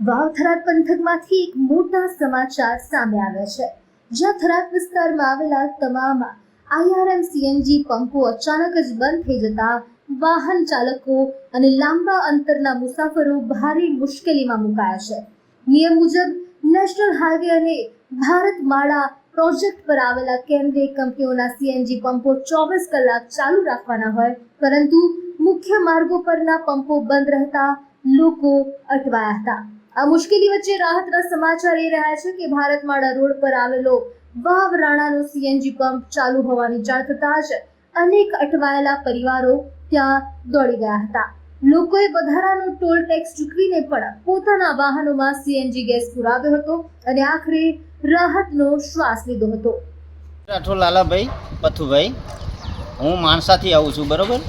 વાવ થરાદ પંથકમાંથી એક મોટા સમાચાર સામે આવ્યા છે, જ્યાં થરાદ વિસ્તારમાં આવેલા તમામ IRM CNG પંપો અચાનક જ બંધ થઈ જતા વાહન ચાલકો અને લાંબા અંતરના મુસાફરો ભારે મુશ્કેલીમાં મુકાયા છે. નિયમ મુજબ નેશનલ હાઈવે અને ભારતમાળા પ્રોજેક્ટ પર આવેલા કેન્દ્રીય કંપનીઓના CNG પંપો 24 કલાક ચાલુ રાખવાના હોય, પરંતુ મુખ્ય માર્ગો પરના પંપો બંધ રહેતા લોકો અટવાયા હતા. આ મુશ્કેલી વચ્ચે રાહતના સમાચાર એ રહ્યા છે કે ભારતમાળા રોડ પર આવેલો વાવ રાણાનો CNG પંપ ચાલુ હોવાની જાણ થતાં જ અનેક અટવાયેલા પરિવારો ત્યાં દોડી ગયા હતા. લોકોએ વધારાનો ટોલ ટેક્સ ચૂકવીને પણ પોતાના વાહનોમાં CNG ગેસ પુરાવ્યો હતો અને આખરે રાહતનો શ્વાસ લીધો હતો. રાઠોડ લાલાભાઈ પથુભાઈ, હું માણસાથી આવું છું. બરાબર,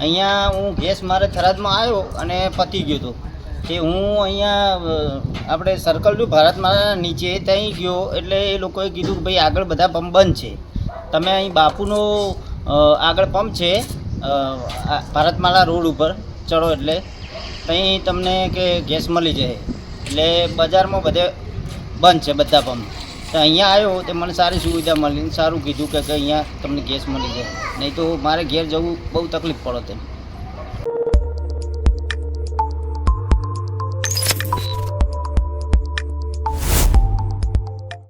અહીંયા હું ગેસ મારે થરાદમાં આવ્યો અને પતી ગયો હતો કે હું અહીંયા આપણે સર્કલ ટુ ભારતમાળા નીચે ત્યાં ગયો એટલે એ લોકોએ કીધું કે ભાઈ આગળ બધા પંપ બંધ છે, તમે અહીં બાપુનો આગળ પંપ છે ભારતમાળા રોડ ઉપર ચડો એટલે ત્યાં તમને કે ગેસ મળી જાય. એટલે બજારમાં બધે બંધ છે બધા પંપ. તો અહીંયા આવ્યો તો મને સારી સુવિધા મળી, સારું કીધું કે અહીંયા તમને ગેસ મળી જાય, નહીં તો મારે ઘેર જવું બહુ તકલીફ પડે તેમ.